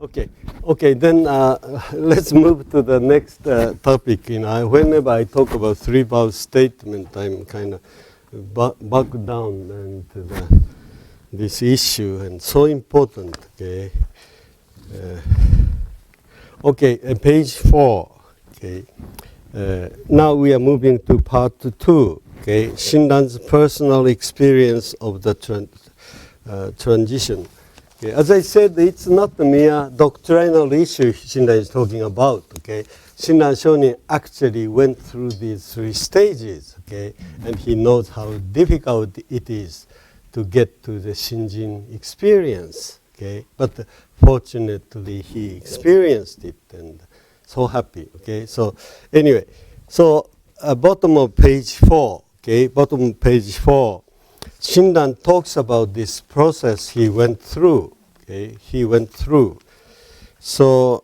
Okay. Then let's move to the next topic. Whenever I talk about three-vowel statement, I'm kind of bogged down into this issue, and so important. Page 4. Now we are moving to part 2. Shinran's personal experience of the transition. As I said, it's not a mere doctrinal issue Shinran is talking about. Shinran Shonin actually went through these 3 stages, and he knows how difficult it is to get to the Shinjin experience. But fortunately, he experienced it and so happy. So anyway, bottom of page 4. Bottom of page 4. Shinran talks about this process he went through. So,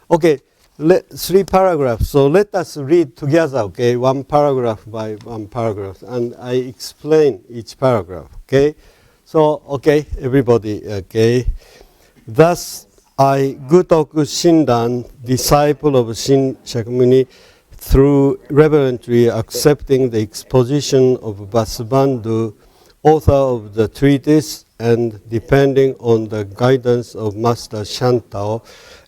3 paragraphs. So let us read together, one paragraph by one paragraph, and I explain each paragraph, So, everybody, Thus, I, Gutoku Shinran, disciple of Shin Shakyamuni, through reverently accepting the exposition of Vasubandhu, author of the treatise, and depending on the guidance of Master Shantao,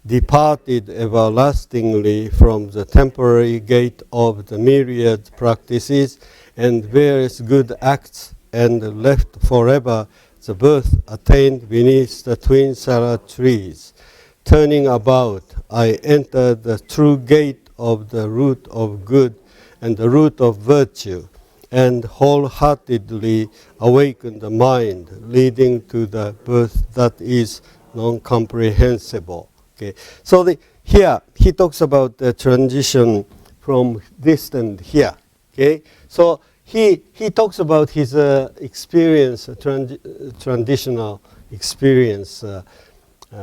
departed everlastingly from the temporary gate of the myriad practices and various good acts, and left forever the birth attained beneath the twin Sara trees. Turning about, I entered the true gate of the root of good and the root of virtue, and wholeheartedly awakened the mind, leading to the birth that is non-comprehensible. So here he talks about the transition from this and here. So he talks about his experience, transitional experience,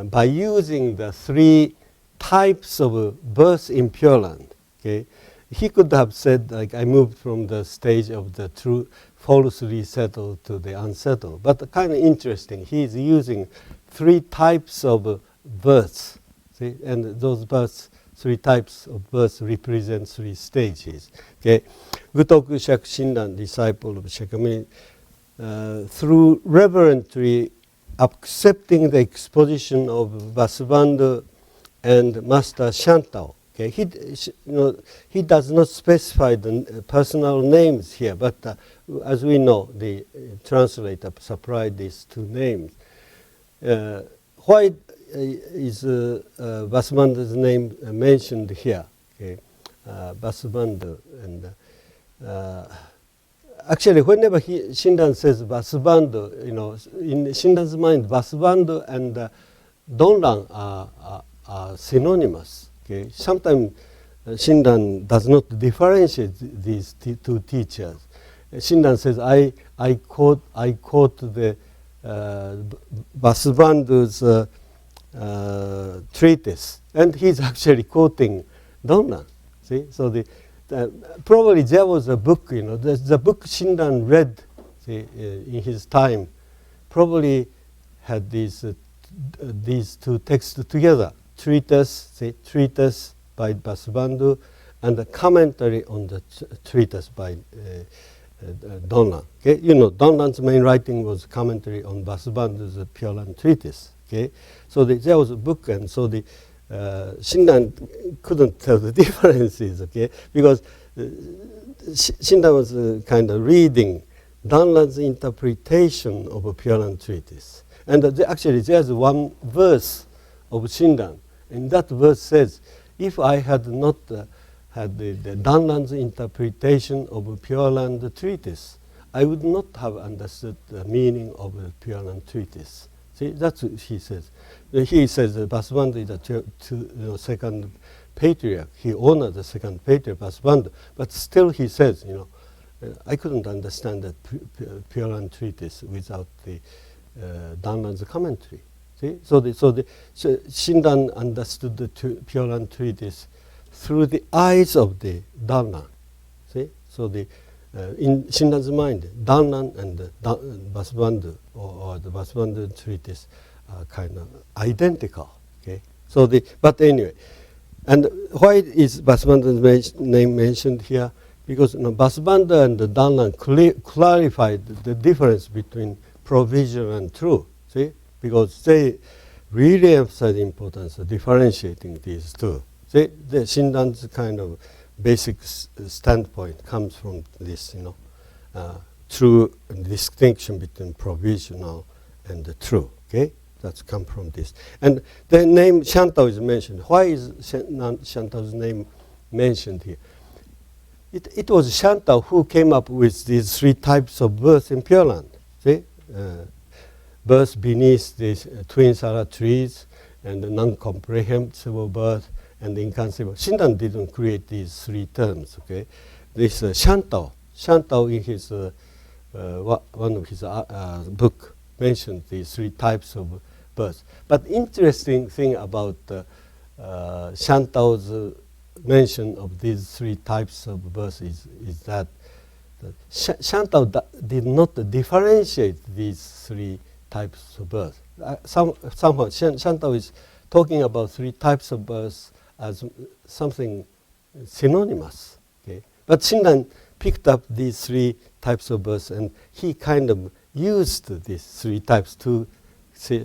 by using the 3 types of birth in Pure Land. He could have said, like, I moved from the stage of the true falsely settled to the unsettled. But kind of interesting, he's using 3 types of births. And those births, 3 types of births represent 3 stages. Gutoku Shinran, disciple of Shakyamuni, through reverently accepting the exposition of Vasubandhu and Master Shantao. He does not specify the personal names here, but as we know, the translator supplied these 2 names. Why is Vasubandhu's name mentioned here? Vasubandhu, and actually, whenever Shinran says Vasubandhu, in Shinran's mind, Vasubandhu and Donran are synonymous. Sometimes Shinran does not differentiate these 2 teachers. Shinran says, I quote the Vasubandhu's treatise, and he's actually quoting Donran. So probably there was a book, the book Shinran read in his time probably had these 2 texts together. Treatise by Vasubandhu, and the commentary on the treatise by Donran. Donran's main writing was commentary on Vasubandhu's Pure Land treatise. So there was a book, and so the Shinran couldn't tell the differences. Because Shinran was kind of reading Donran's interpretation of a Pure Land treatise, and actually there's one verse of Shinran. And that verse says, if I had not had the Donran's interpretation of a Pure Land treatise, I would not have understood the meaning of a Pure Land treatise. That's what he says. He says that Vasubandhu is the second patriarch. He honored the second patriarch, Vasubandhu. But still he says, I couldn't understand that Pure Land treatise without the Donran's commentary. So Shinran understood the Pure Land treatise through the eyes of the Donran. So in Shinran's mind, Donran and Vasubandhu, or the Vasubandhu treatise, kind of identical. Okay, so but anyway, and why is Vasubandhu's name mentioned here? Because Vasubandhu and Danlan clarified the difference between provisional and true. See, because they really emphasize the importance of differentiating these two. See, the Shindan's kind of basic standpoint comes from this, true distinction between provisional and the true. Okay, that's come from this. And the name Shantao is mentioned. Why is Shantao's name mentioned here? It was Shantao who came up with these three types of birth in Pure Land. See, birth beneath these twin Sara trees, and the non-comprehensible birth, and the inconceivable. Shindan didn't create these three terms. Okay, this Shantao in his one of his book mentioned these three types of birth. But interesting thing about Shantao's mention of these three types of birth is that Shantao did not differentiate these three types of birth. Somehow Shantao is talking about three types of birth as something synonymous. Okay? But Shindan picked up these three types of birth, and he kind of used these three types to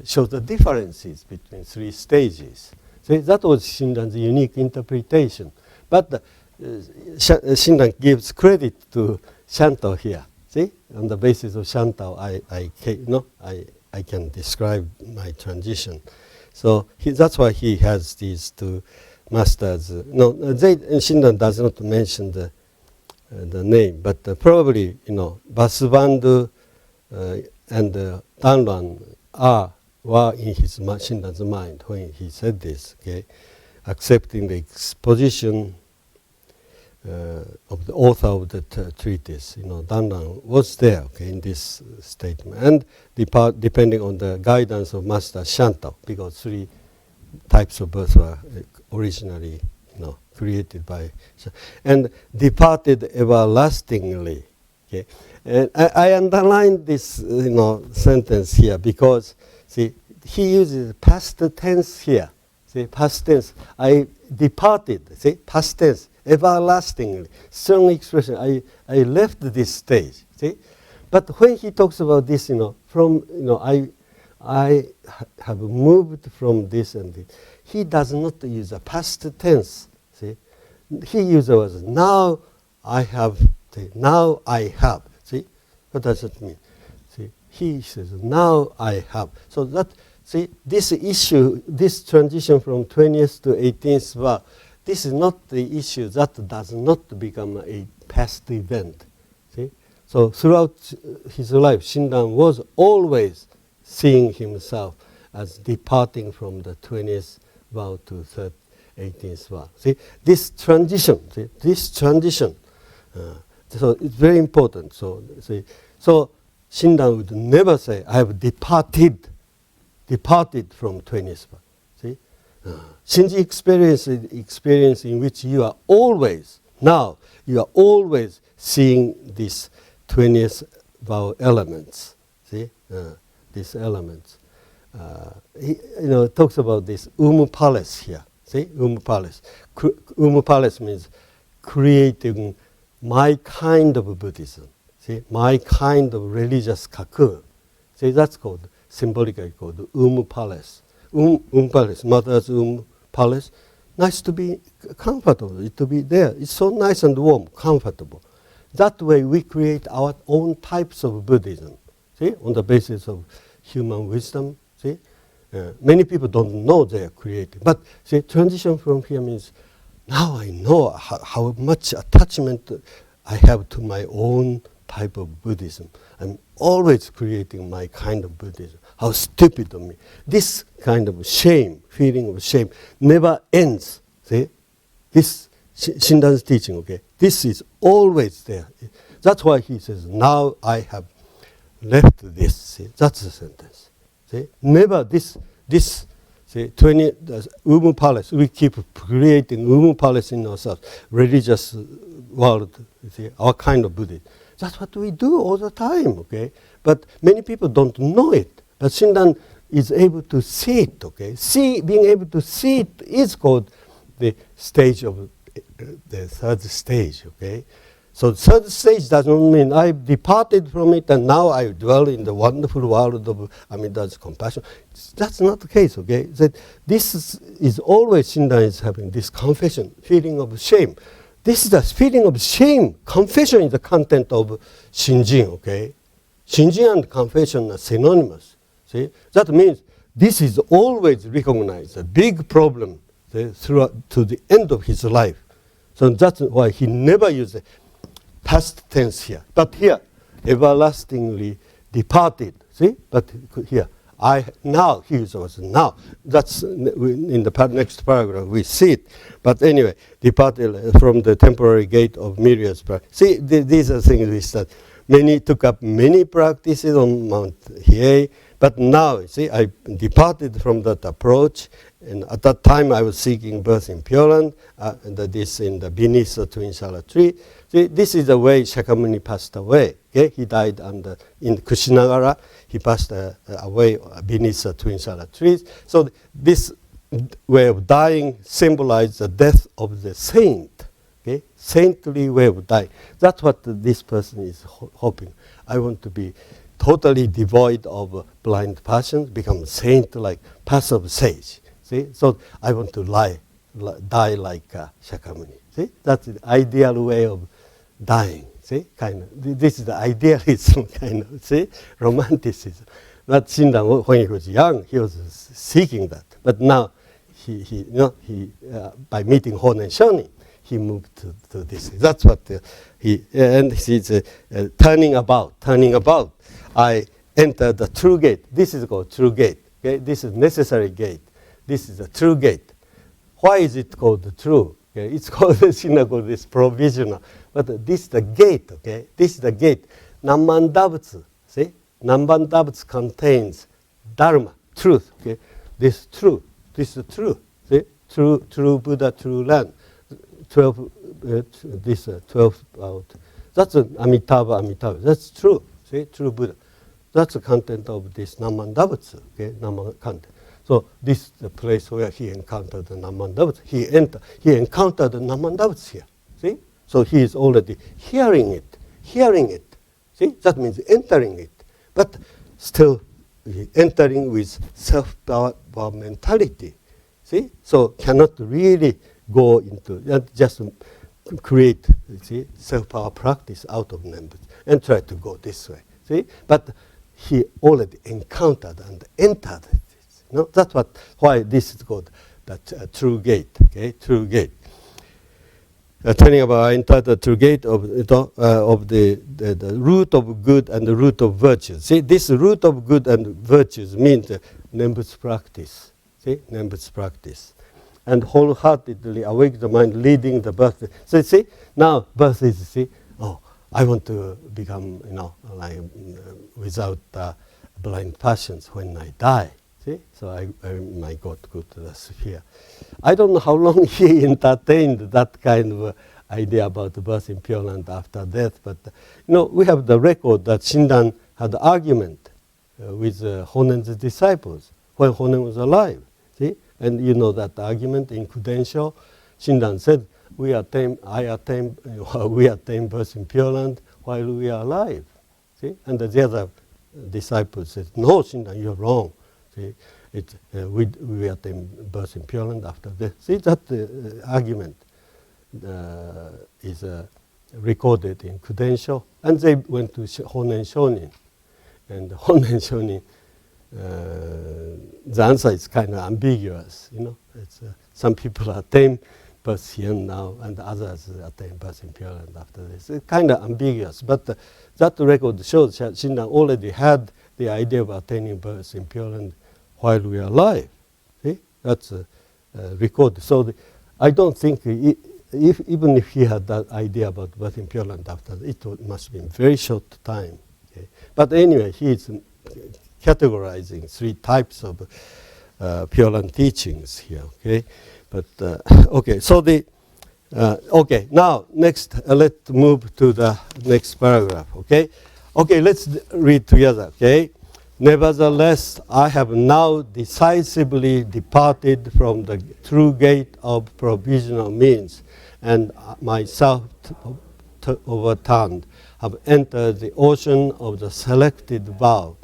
show the differences between three stages. So that was Shindan's unique interpretation. But Shindan gives credit to Shantao here. See, on the basis of Shantao, I can describe my transition. So that's why he has these two masters. Shindan does not mention the name, but probably Vasubandhu and Danlan were in his Shindan's mind when he said this. Okay, accepting the exposition of the author of the treatise. Danlan was there. Okay, in this statement, and depending on the guidance of Master Shantao, because three types of birth were originally created by, and departed everlastingly. Okay, and I underlined this sentence here because see he uses past tense here. See, past tense. I departed. See, past tense, everlastingly. Strong expression. I left this stage. See, but when he talks about this, I have moved from this and this. He does not use a past tense. See, he uses the words now I have. See, now I have. See, what does it mean? See, he says now I have. So that this issue, this transition from 20th to 18th vow, this is not the issue that does not become a past event. See, so throughout his life, Shindan was always seeing himself as departing from the 20th vow to 18th vow. See, this transition, so it's very important. So Shindan would never say, I have departed from 20th vow. See, Shinji experience in which you are always seeing these 20th vow elements. See, these elements. He talks about this palace here. See, palace. Palace means creating my kind of Buddhism. See, my kind of religious cocoon. See, that's called symbolically called palace. Palace, mother's palace. Nice to be comfortable, to be there. It's so nice and warm, comfortable. That way we create our own types of Buddhism. See, on the basis of human wisdom. See, many people don't know they are creating. But see, transition from here means now I know how much attachment I have to my own type of Buddhism. I'm always creating my kind of Buddhism. How stupid of me. This kind of shame, feeling of shame, never ends. See? This Shindan's teaching, okay? This is always there. That's why he says, now I have left this. See? That's the sentence. See? Never this see, palace. We keep creating palace in ourselves. Religious world, see, our kind of Buddhism. That's what we do all the time, okay? But many people don't know it. But Shindan is able to see it, okay? Being able to see it is called the stage of the third stage, okay? So third stage doesn't mean I've departed from it and now I dwell in the wonderful world of Amida's compassion. That's not the case, okay? That this is always Shinran is having this confession, feeling of shame. This is a feeling of shame. Confession is the content of Shinjin, okay? Shinjin and confession are synonymous. See? That means this is always recognized, a big problem, see, throughout to the end of his life. So that's why he never uses past tense here. But here, everlastingly departed. See? But here, now, he uses now. That's in the next paragraph, we see it. But anyway, departed from the temporary gate of myriads. See, these are things we said. Many took up many practices on Mount Hiei, but now, see, I departed from that approach, and at that time I was seeking birth in Pure Land, and this in the beneath the twin shala tree. See, this is the way Shakyamuni passed away. Okay? He died in Kushinagara. He passed away beneath the twin shala trees. So this way of dying symbolizes the death of the saint. Okay? Saintly way of dying. That's what this person is hoping. I want to be totally devoid of blind passions, become saint-like, passive sage. See? So I want to die like Shakyamuni. See? That's the ideal way of dying. See? Kind of. This is the idealism, kind of. See? Romanticism. But Shinran, when he was young, he was seeking that. But now, he by meeting Honen Shonin, he moved to this. That's what and he's turning about. I enter the true gate. This is called true gate. Okay? This is necessary gate. This is a true gate. Why is it called the true? Okay? It's called this provisional. But this is the gate. Okay? This is the gate. Namandabutsu. See? Namandabutsu contains dharma, truth. Okay? This true. This is true. See? True Buddha, true land. 12. 12 out. That's Amitabha. That's true. See? True Buddha. That's the content of this Namandabutsu. Okay? Content. So this is the place where he encountered the Namandabutsu. He encountered the Namandabutsu here. See? So he is already hearing it. See? That means entering it. But still entering with self-power mentality. See? So cannot really go into, just create, see, self-power practice out of numbers and try to go this way. See? But he already encountered and entered it. You know? That's why this is called that true gate. Okay? True gate. Telling about I entered the true gate of the root of good and the root of virtues. See, this root of good and virtues means Nembutsu practice. See, Nembutsu practice. And wholeheartedly awake the mind, leading the birth. So see, now birth is, see, I want to become, like without blind passions when I die. See, so I might go to the sphere. I don't know how long he entertained that kind of idea about the birth in Pure Land after death, but we have the record that Shinran had an argument with Honen's disciples when Honen was alive. See, and that argument in Credential, Shinran said, we attain birth in Pure Land while we are alive. See, and the other disciples said, no, Shinran, you're wrong. See, we attain birth in Pure Land after death. See, that argument is recorded in Credential, and they went to Honen Shonin. And Honen Shonin, the answer is kind of ambiguous. It's, some people attain birth here now, and others attain birth in Pure Land after this. It's kind of ambiguous, but that record shows that Shinran already had the idea of attaining birth in Pure Land while we are alive. See? That's recorded. So I don't think, even if he had that idea about birth in Pure Land after, it must have been very short time. Okay? But anyway, he is categorizing 3 types of Pure Land teachings here. Okay, but okay. So okay. Now next, let's move to the next paragraph. Okay, let's read together. Okay. Nevertheless, I have now decisively departed from the true gate of provisional means, and myself overturned, have entered the ocean of the selected vow,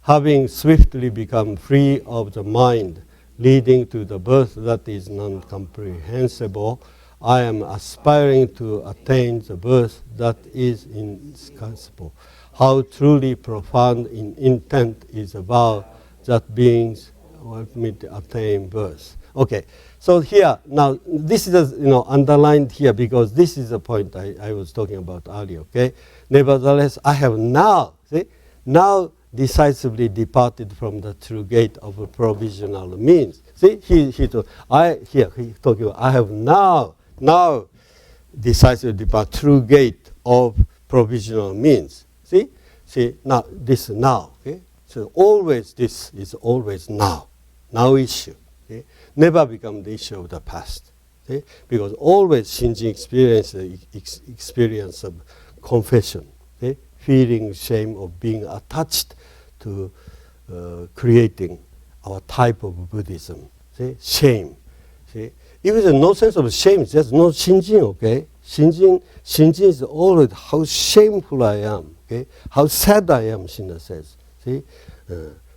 having swiftly become free of the mind, leading to the birth that is non-comprehensible. I am aspiring to attain the birth that is incomprehensible. How truly profound in intent is a vow that beings ultimately attain birth. Okay, so here, now this is underlined here because this is the point I was talking about earlier, okay? Nevertheless, I have now, see, now decisively departed from the true gate of a provisional means. See, he talking about, I have now decisively departed true gate of provisional means. See, now, this now, okay? So always, this is always now issue. Okay? Never become the issue of the past. Okay? Because always Shinjin experience of confession, okay? Feeling shame of being attached to creating our type of Buddhism. See? Shame. See? If there's no sense of shame, there's no Shinjin, okay? Shinjin is always how shameful I am, okay? How sad I am, Shinra says. See?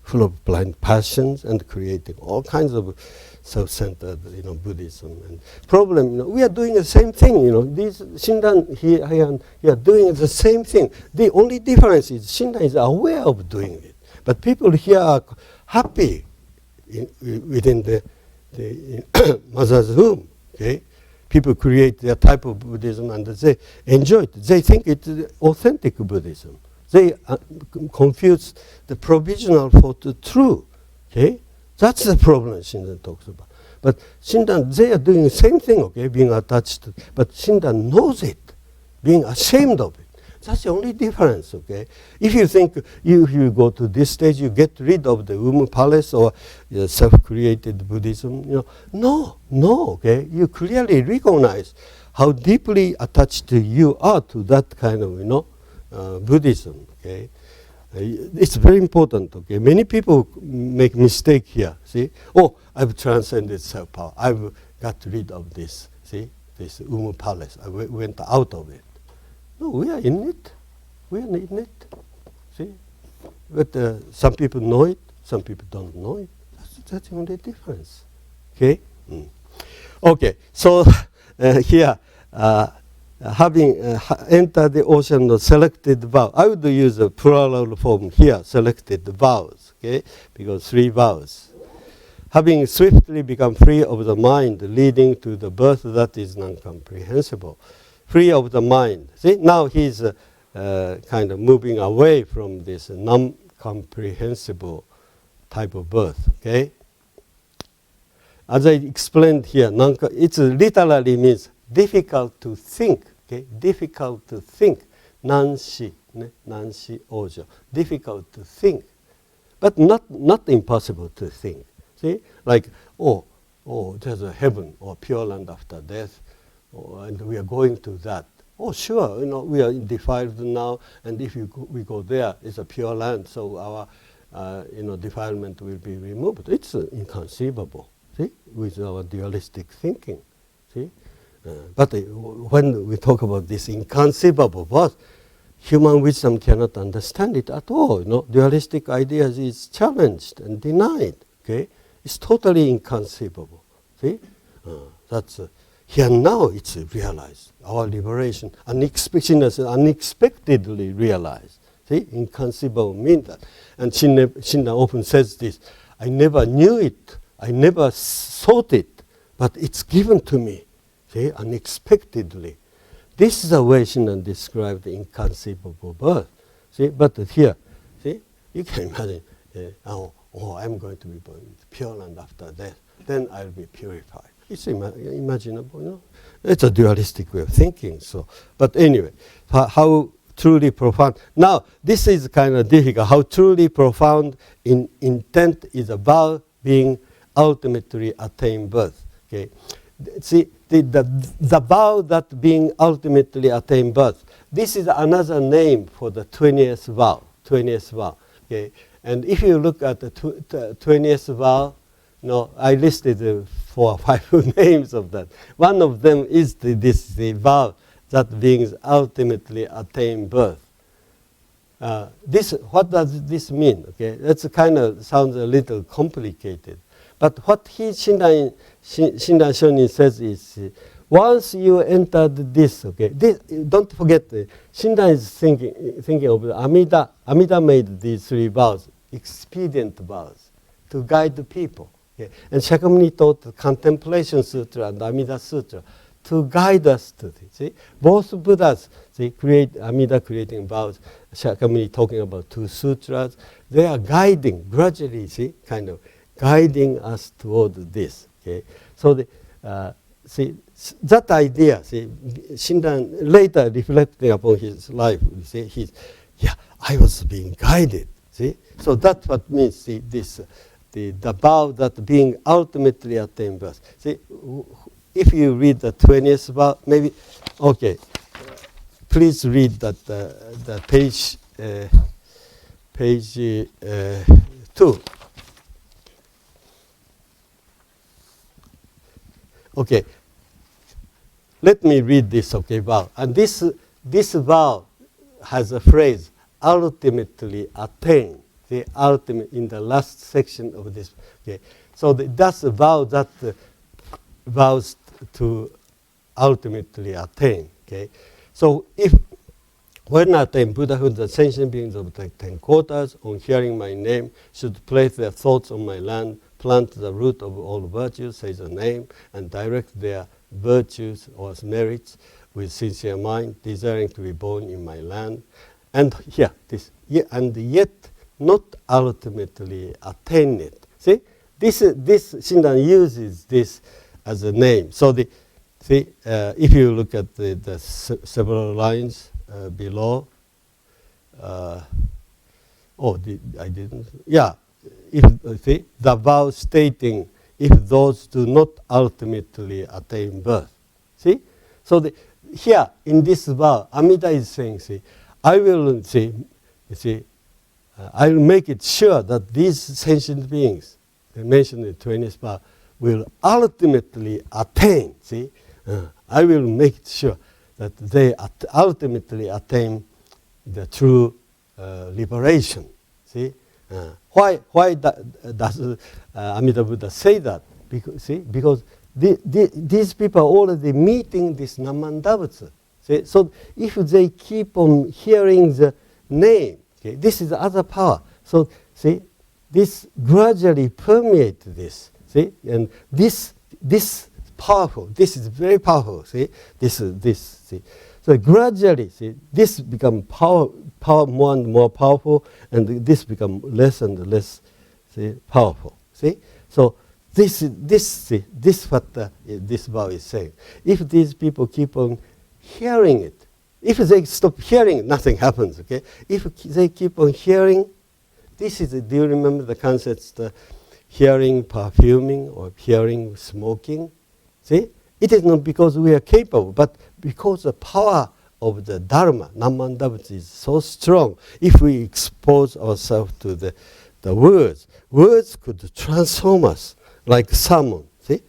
Full of blind passions and creating all kinds of self-centered, Buddhism. And problem, we are doing the same thing, These Shinran here are doing the same thing. The only difference is Shinran is aware of doing it. But people here are happy within the mother's womb, okay? People create their type of Buddhism and they enjoy it. They think it's authentic Buddhism. They confuse the provisional for the true, okay? That's the problem Shinran talks about. But Shinran, they are doing the same thing, okay, being attached to, but Shinran knows it, being ashamed of it. That's the only difference, okay? If you think you go to this stage, you get rid of the womb palace or self-created Buddhism, no, okay? You clearly recognize how deeply attached you are to that kind of, Buddhism, okay? It's very important, okay? Many people make mistake here, see? Oh, I've transcended self-power. I've got rid of this, see? This womb palace. I went out of it. No, we are in it. We are in it. See? But some people know it, some people don't know it. That's the only difference. Okay? Okay, so here, having entered the ocean of selected vow, I would use a plural form here, selected vows, okay? Because 3 vows. Having swiftly become free of the mind, leading to the birth that is non-comprehensible. Free of the mind. See, now he's kind of moving away from this non-comprehensible type of birth, okay? As I explained here, it literally means difficult to think, okay? Difficult to think. Nanshi ojo. Difficult to think. But not impossible to think. See? Like, oh, there's a heaven or pure land after death. And we are going to that. Oh, sure, we are defiled now, and if we go there, it's a pure land, so our, defilement will be removed. It's inconceivable, see, with our dualistic thinking, see. But when we talk about this inconceivable birth, human wisdom cannot understand it at all. Dualistic ideas is challenged and denied. Okay, it's totally inconceivable. See, that's. Here now it's realized. Our liberation, unexpectedly realized. See, inconceivable means that. And Shinra often says this, I never knew it, I never thought it, but it's given to me, see, unexpectedly. This is the way Shinra described the inconceivable birth. See, but here, see, you can imagine, I'm going to be born in Pure Land after death, then I'll be purified. It's imaginable, It's a dualistic way of thinking. So, but anyway, how truly profound. Now, this is kind of difficult. How truly profound in intent is about being ultimately attain birth. Okay, see the vow that being ultimately attain birth. This is another name for the 20th vow. 20th vow. Okay, And if you look at the 20th vow, no, I listed 4 or 5 names of that. One of them is the vow that beings ultimately attain birth. What does this mean? Okay, that's kind of sounds a little complicated. But what Shinran Shonin says is, once you entered this, okay, don't forget, Shinran is thinking of Amida. Amida made these 3 vows, expedient vows, to guide the people. Okay? And Shakyamuni taught the Contemplation Sutra and Amida Sutra to guide us to this. See? Both Buddhas, Amida creating vows, Shakyamuni talking about 2 sutras, they are guiding, gradually, kind of guiding us toward this. Okay? So that idea, Shinran later reflecting upon his life, I was being guided. See? So that's what means the vow that being ultimately attained birth. See, if you read the 20th vow, maybe, okay, please read that the page 2. Okay, let me read this, okay, vow. And this vow has a phrase, ultimately attain. The ultimate in the last section of this. Okay, so that's a vow that vows to ultimately attain. Okay, so when attain Buddhahood, the sentient beings of the 10 quarters, on hearing my name, should place their thoughts on my land, plant the root of all virtues, say the name, and direct their virtues or merits with sincere mind, desiring to be born in my land. And and yet not ultimately attain it. See, this Shinran uses this as a name. So if you look at the several lines below, I didn't. Yeah, the vow stating if those do not ultimately attain birth. See, so here in this vow, Amida is saying, I will I'll make it sure that these sentient beings, mentioned in 20th vow, will ultimately attain. I will make it sure that they ultimately attain the true liberation. See, why does Amida Buddha say that? Because these people are already meeting this Namandabutsu. So if they keep on hearing the name, this is the other power. So this gradually permeates this. And this powerful. This is very powerful. So gradually, this become power more and more powerful, and this become less and less powerful. So this what this vow is saying. If these people keep on hearing it, if they stop hearing, nothing happens. Okay. If they keep on hearing, this is. Do you remember the concepts? The hearing perfuming or hearing smoking. See, it is not because we are capable, but because the power of the Dharma, Namandabutsu, is so strong. If we expose ourselves to the words could transform us like salmon. See,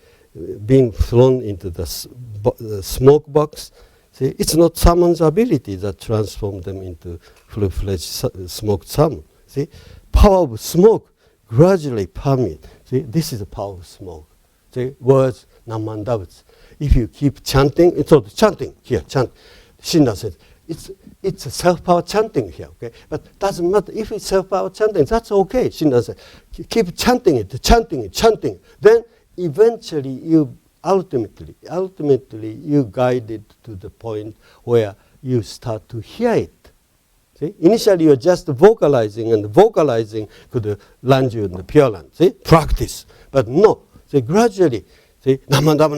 being thrown into the smoke box. See, it's not salmon's ability that transforms them into full-fledged smoked salmon. See, power of smoke gradually permeates. See, this is the power of smoke. See, words, Namandabutsu. If you keep chanting, it's not chanting here, chant. Shinran said, it's a self-power chanting here, okay? But doesn't matter if it's self-power chanting, that's okay. Shinran said, keep chanting it. Then eventually you ultimately you guide it to the point where you start to hear it. See? Initially you're just vocalizing, and vocalizing could land you in the Pure Land. See? Practice. But no, see, gradually, see, Namandaba.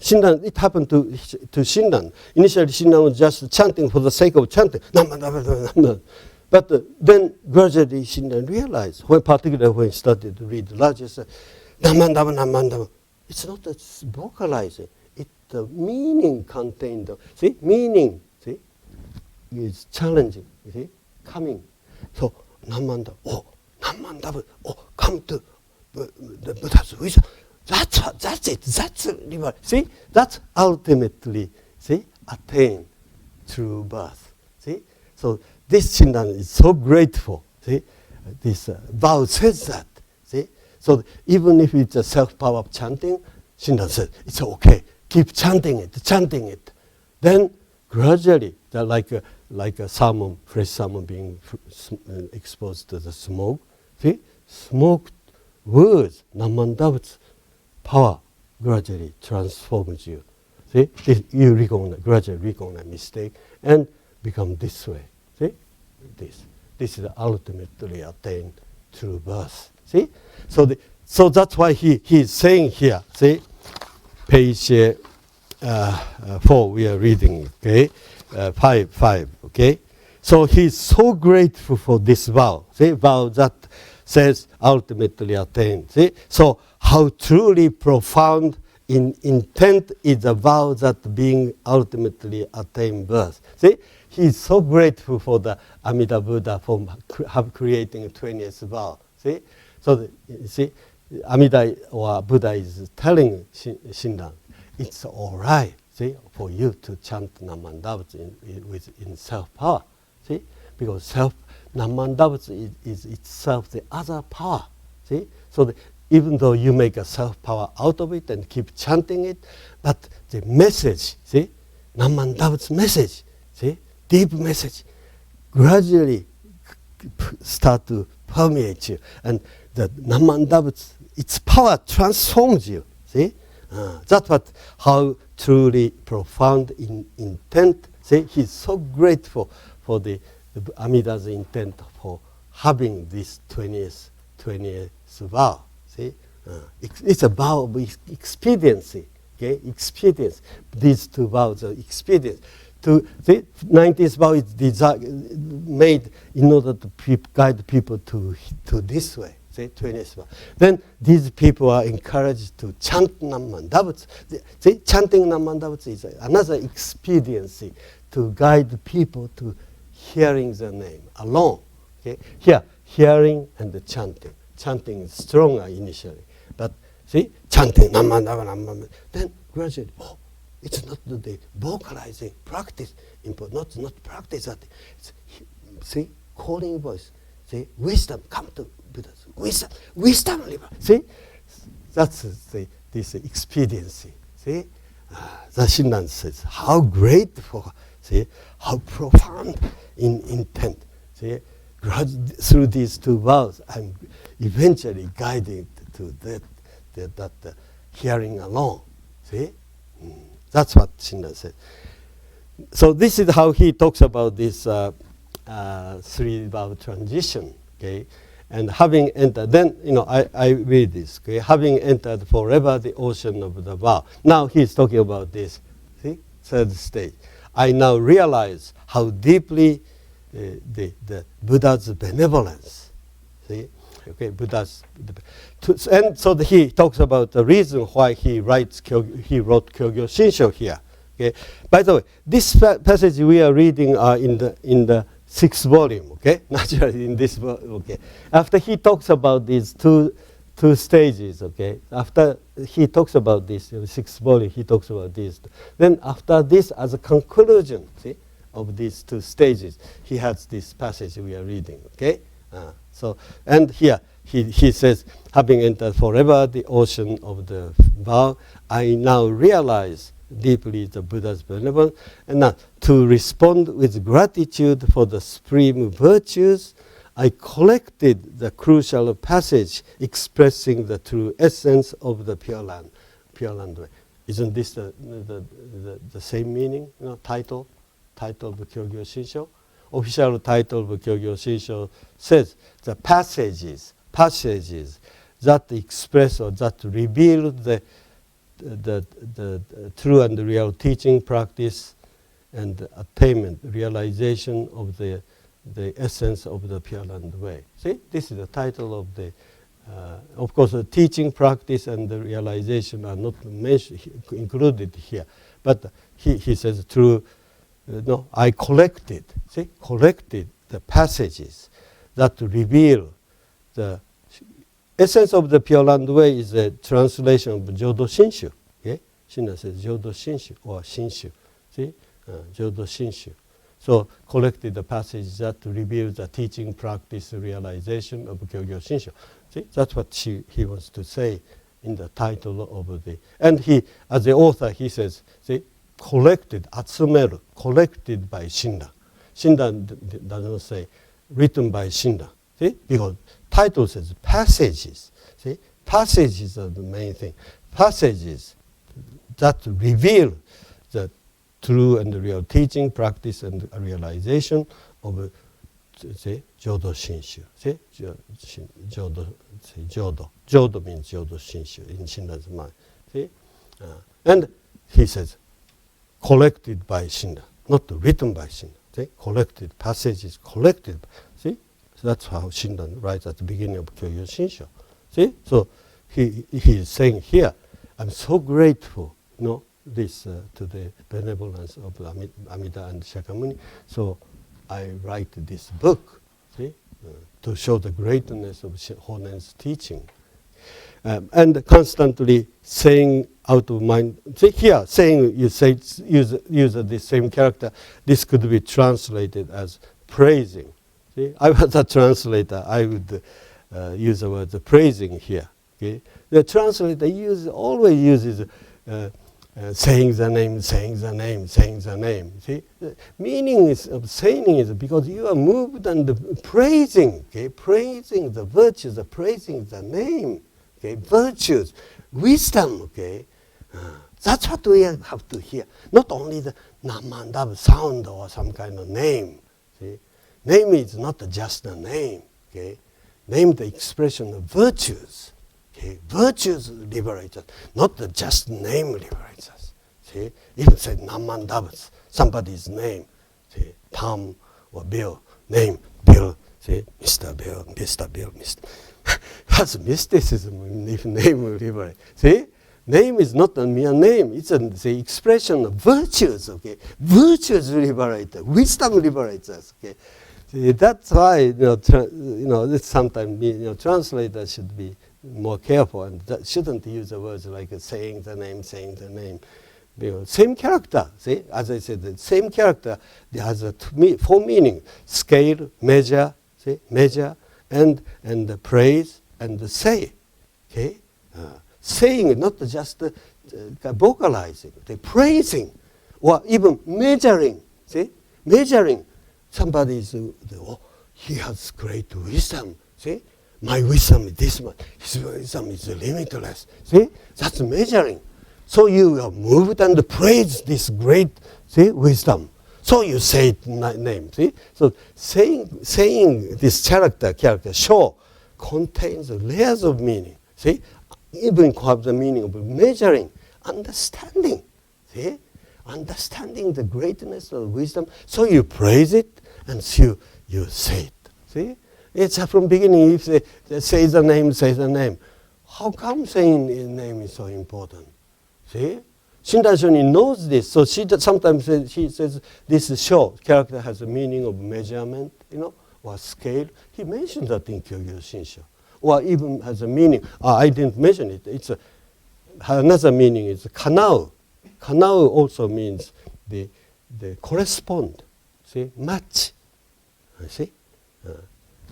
Shinran, it happened to Shinran. Initially Shinran was just chanting for the sake of chanting. Namandaba. But then gradually Shinran realized, particularly when he started to read the larger, Namandaba. It's not that vocalizing. It's the meaning contained. See, meaning, see, is challenging. You see, coming. So Namanda, Namanda, come to the Buddha's wisdom. That's it. That's river. See, that's ultimately, see, attain true birth. See, so this Shinran is so grateful. See, this vow says that. See, so even if it's a self-power of chanting, Shinran says it's okay. Keep chanting it. Then gradually, like a salmon, fresh salmon being exposed to the smoke. See, smoke words, Namandav's power gradually transforms you. See, you gradually recognize mistake and become this way. See, this is ultimately attained true birth. See, so that's why he is saying here. See, page 4 we are reading. Okay, 5. Okay, so he's so grateful for this vow. See, vow that says ultimately attained. See, so how truly profound in intent is a vow that being ultimately attained birth. See, he is so grateful for the Amida Buddha for creating a 20th vow. See, so you see, Amida or Buddha is telling Shinran, it's all right, see, for you to chant Namandavats in self-power. See, because Namandavats is itself the other power. See, so even though you make a self-power out of it and keep chanting it, but the message, see, Namandavats message, see, deep message, gradually start to permeate you, and the Namandavats, its power transforms you. See, that's what how truly profound in intent. See, he's so grateful for the Amida's intent for having this 20th vow. See, it's a vow of expediency. Okay, expedience. These two vows are expedience. The 19th vow is made in order to guide people to this way. See, 20th vow. Then these people are encouraged to chant Namandavats. See, chanting Namandavats is another expediency to guide people to hearing the name alone. Okay, here hearing and the chanting. Chanting is stronger initially, but see, chanting Namandava, then gradually, it's not the vocalizing practice, not practice that. See, calling voice. See, wisdom, come to Buddha's wisdom, see, that's this expediency. See, the Shinran says how grateful. See, how profound in intent. See, through these two vows, I'm eventually guided to that hearing alone. See, that's what Shinran said. So this is how he talks about this three vow transition. Okay, and having entered, then I read this. Okay, having entered forever the ocean of the vow. Now he's talking about this. See, third stage. I now realize how deeply the Buddha's benevolence. See, okay, and so he talks about the reason why he wrote Kyogyo Shinsho here. Okay, by the way, this passage we are reading in the 6th volume. Okay, naturally in this volume. Okay, after he talks about these two stages. Okay, after he talks about this in the 6th volume, he talks about this. Then after this, as a conclusion, see, of these two stages, he has this passage we are reading. Okay, so and here he says, having entered forever the ocean of the vow, I now realize deeply the Buddha's benevolence, and now to respond with gratitude for the supreme virtues, I collected the crucial passage expressing the true essence of the Pure Land way. Isn't this the same meaning? Title of the Kyogyo Shinsho? Official title of the Kyogyo Shinsho says the passages that express or that reveal the true and real teaching practice and attainment, realization of the essence of the Pure Land way. See, this is the title of the. Of course, the teaching practice and the realization are not included here, but he says through. I collected the passages that reveal the essence of the Pure Land Way is a translation of Jodo Shinshu. Okay? Shinda says Jodo Shinshu or Shinshu. See? Jodo Shinshu. So collected the passage that reveals the teaching, practice, realization of Kyogyo Shinshu. See? That's what he wants to say in the title of the... And he, as the author, he says, see, collected, atsumeru, collected by Shinda. Shinda doesn't say written by Shinda. See? Because title says passages. See? Passages are the main thing. Passages that reveal the true and real teaching, practice, and realization of, say, Jodo Shinshu. See? Jodo. Jodo means Jodo Shinshu in Shinda's mind. See? And he says, collected by Shinda, not written by Shinda. See? Collected, passages collected. See? So that's how Shinda writes at the beginning of Kyogyo Shinshu. See? So he is saying here, I'm so grateful, this to the benevolence of Amida and Shakyamuni. So I write this book, see, to show the greatness of Honen's teaching. And constantly saying out of mind. See here, saying use the same character. This could be translated as praising. See, I was a translator. I would use the word praising here. Okay? The translator always uses saying the name, saying the name, saying the name. See, the meaning of saying is because you are moved and praising, okay? Praising the virtues, praising the name, okay? Virtues, wisdom, okay? That's what we have to hear. Not only the Namandab sound or some kind of name. See, name is not just a name, okay? Name the expression of virtues. Okay, virtues liberate us, not the just name liberates us. See, even say Namandabas, somebody's name, see, Tom or Bill, name Bill, see, Mr. Bill, Mr. Bill, Mr. That's mysticism if name will liberate. See, name is not a mere name; it's the expression of virtues. Okay, virtues liberate us, wisdom liberates us. Okay, see, that's why sometimes translators should be more careful and shouldn't use the words like saying the name, saying the name. Because same character, see, as I said, the same character has four meaning: scale, measure, see, measure, and the praise and the say. Okay, saying not just vocalizing, the praising, or even measuring. See, measuring. Somebody is, he has great wisdom. See. My wisdom is this much. His wisdom is limitless. See? That's measuring. So you are moved and praise this great, see, wisdom. So you say it name. See? So saying this character show contains layers of meaning. See? Even have the meaning of measuring, understanding. See? Understanding the greatness of wisdom. So you praise it and so you say it. See? It's from beginning, if they say the name, say the name. How come saying the name is so important? See? Shinda Shoni knows this, so sometimes she says this show, character has a meaning of measurement, or scale. He mentioned that in Kyogyo Shinshu. Or even has a meaning, I didn't mention it, it's another meaning is kanao. Kanao also means the correspond, see, match. See?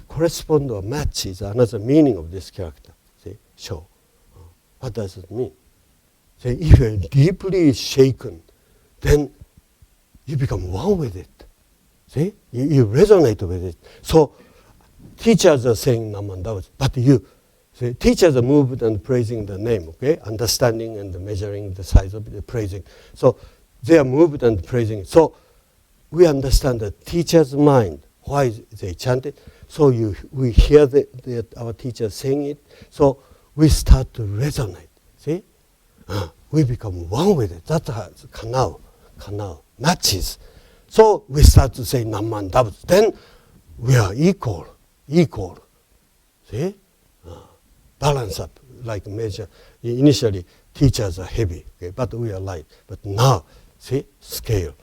Correspond or match is another meaning of this character. See, show. What does it mean? See, if you're deeply shaken, then you become one with it. See, you resonate with it. So, teachers are saying Namandavas, but teachers are moved and praising the name. Okay, understanding and measuring the size of the praising. So, they are moved and praising. So, we understand the teacher's mind. Why they chant it? So we hear our teacher saying it, so we start to resonate. See? We become one with it. That's kanao, matches. So we start to say Namman Dabs. Then we are equal. See? Balance up, like measure. Initially, teachers are heavy, okay, but we are light. But now, see, scale,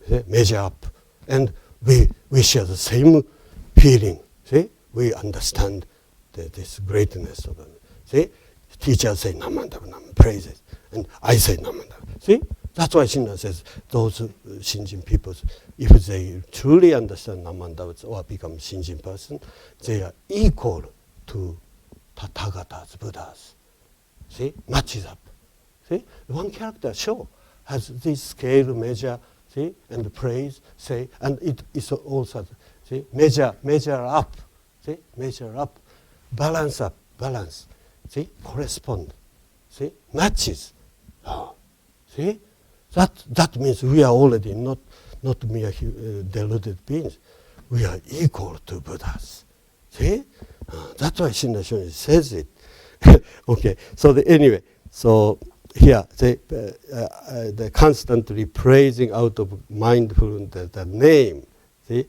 see? Measure up. And we share the same feeling. See? we understand this greatness of it. See, teacher say Namandava, praise it, and I say Namandava. See, that's why Shinran says those Shinjin people, if they truly understand Namandava or become Shinjin person, they are equal to Tathagatas, Buddhas. See, matches up. See, one character show has this scale measure, see, and praise, say, and it is also, see, measure up, see, measure up, balance, see, correspond, see, matches. Oh, see, that means we are already not mere deluded beings. We are equal to Buddhas. See, that's why Shinran Shonin says it. Okay, so anyway, so here the constantly praising out of mindfulness the name, see,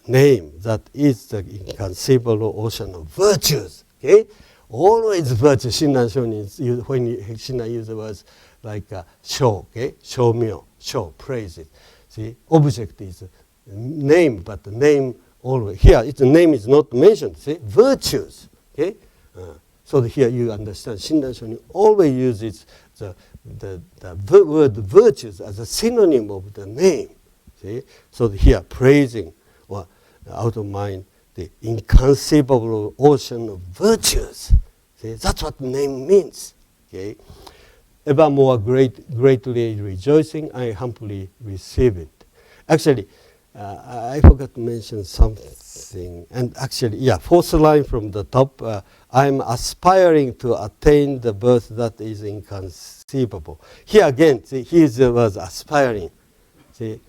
name that is the inconceivable ocean of virtues. Okay, always virtue. Shinran Shonin, when Shinran uses the words like show, okay, show myo, show, praise it. See, object is name, but the name always here. The name is not mentioned. See, virtues. Okay. So here you understand, Shinran Shonin always uses the word virtues as a synonym of the name. See? So here praising or out of mind the inconceivable ocean of virtues. See? That's what the name means. Okay? Evermore greatly rejoicing, I humbly receive it. Actually, I forgot to mention something. And actually, yeah, fourth line from the top, I'm aspiring to attain the birth that is inconceivable. Here again, see, here's the word aspiring. See,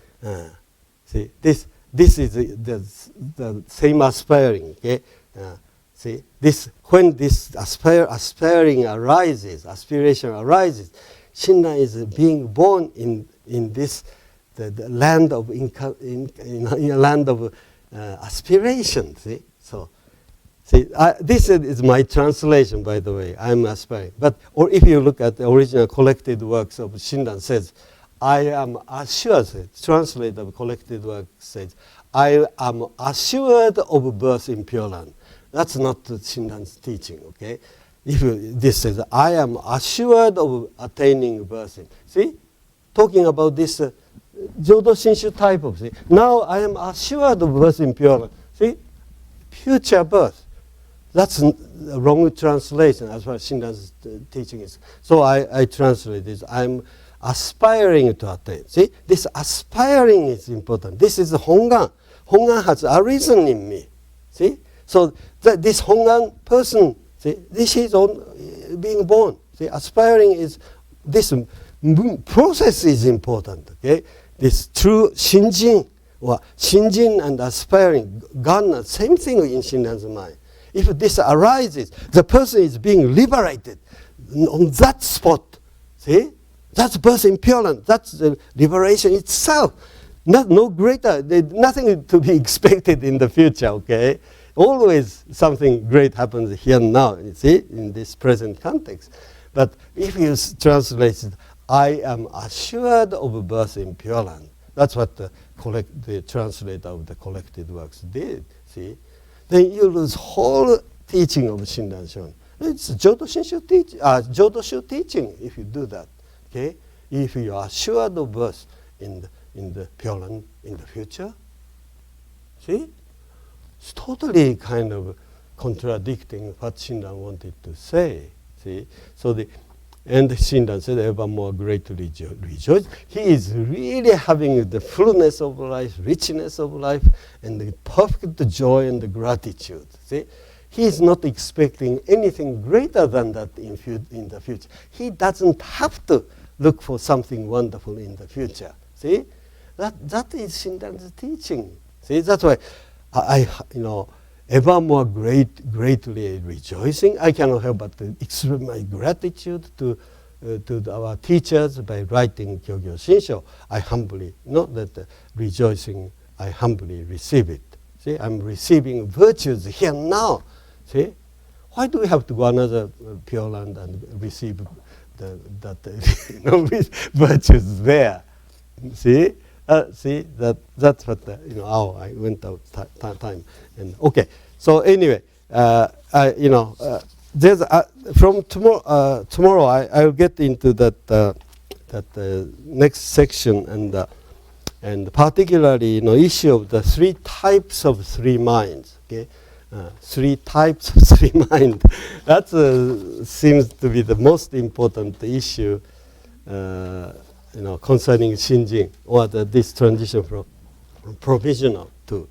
this is the same aspiring. Okay, see, when this aspiring arises, aspiration arises, Shinran is being born in this the land of in a land of aspiration. See, so. See, this is my translation, by the way. I'm aspiring. Or if you look at the original collected works of Shinran, says, I am assured, translate of collected work says, I am assured of birth in Pure Land. That's not Shinran's teaching, okay? This says, I am assured of attaining birth in. See, talking about this Jodo Shinshu type of thing. Now I am assured of birth in Pure Land. See, future birth. That's a wrong translation as far as Shinran's teaching is. So I translate this. I'm aspiring to attain. See, this aspiring is important. This is Hongan. Hongan has arisen in me. See, so this Hongan person, see, this is being born. See, aspiring is this process is important. Okay, this true Shinjin or Shinjin and aspiring, gone, same thing in Shinran's mind. If this arises, the person is being liberated on that spot. See? That's birth in Pure Land. That's the liberation itself. No greater, nothing to be expected in the future, okay? Always something great happens here and now, you see, in this present context. But if you translate it, I am assured of birth in Pure Land. That's what the translator of the collected works did, see? Then you lose whole teaching of Shinran Shonin. It's Jodo Shu teaching if you do that. Okay, if you are assured of birth in the Pure Land in the future, see, it's totally kind of contradicting what Shinran wanted to say. See, so and Shinran said, evermore greatly rejoice. He is really having the fullness of life, richness of life, and the perfect joy and the gratitude. See, he is not expecting anything greater than that in the future. He doesn't have to look for something wonderful in the future. See, that is Shinran's teaching. See, that's why I evermore greatly rejoicing. I cannot help but to express my gratitude to our teachers by writing Kyogyo Shinsho. I humbly, not that rejoicing, I humbly receive it. See, I'm receiving virtues here now. See, why do we have to go another Pure Land and receive virtues there? See. That's what I went out time and okay. So anyway, there's from tomorrow I'll get into that next section and particularly issue of the three types of three minds. Okay, three types of three mind. That seems to be the most important issue. Concerning Shinjin or this transition from provisional to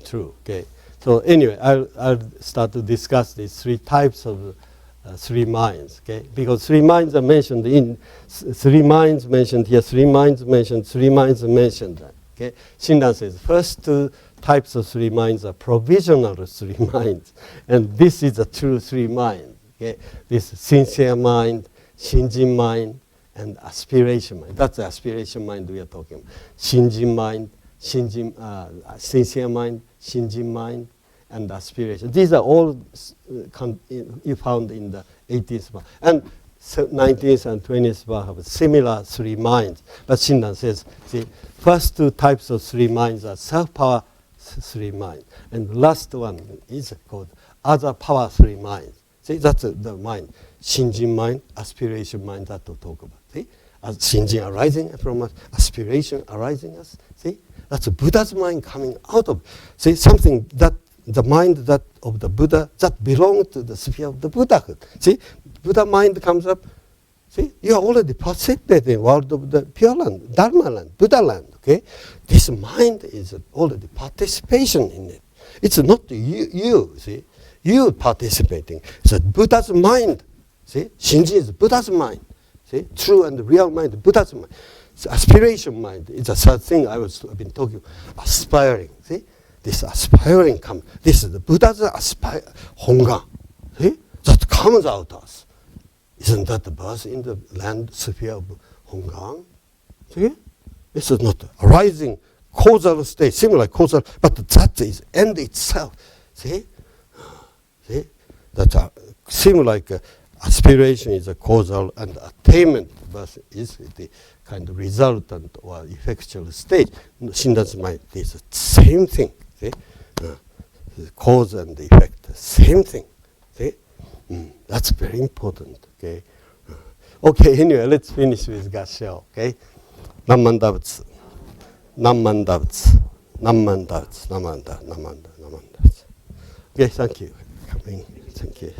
true. Okay. So anyway, I'll start to discuss these three types of three minds. Okay. Because three minds are mentioned in three minds mentioned here, three minds mentioned, three minds mentioned. Okay. Shinran says first two types of three minds are provisional three minds, and this is a true three mind. Okay. This sincere mind, Shinjin mind, and aspiration mind. That's the aspiration mind we are talking about. Shinjin mind, sincere mind, Shinjin mind, and aspiration. These are all you found in the 18th bar. And 19th and 20th bar have similar three minds. But Shinran says, see, first two types of three minds are self-power three minds. And the last one is called other power three minds. See, that's the mind. Shinjin mind, aspiration mind that we'll talk about. See, Shinjin arising from us, aspiration arising us. See, that's Buddha's mind coming out of. See, something that the mind that of the Buddha that belongs to the sphere of the Buddhahood. See, Buddha mind comes up. See, you are already participating in the world of the Pure Land, Dharma land, Buddha land. Okay, this mind is already participation in it. It's not you. See, you participating. It's a Buddha's mind. See, Shinjin is Buddha's mind. See, true and real mind, Buddha's mind. So aspiration mind is a third thing I've been talking about. Aspiring. See, this aspiring comes. This is the Buddha's Hongan. See, that comes out of us. Isn't that the birth in the land sphere of Hongan? See, this is not arising causal state, similar causal, but that is end itself. See, see, that's seems like. Aspiration is a causal and attainment birth is the kind of resultant or effectual state. Shinran's mind is the same thing. See? Cause and effect, same thing. See? That's very important. Okay. Okay, anyway, let's finish with Gashio. Okay. Namandavats. Okay, thank you for coming. Thank you.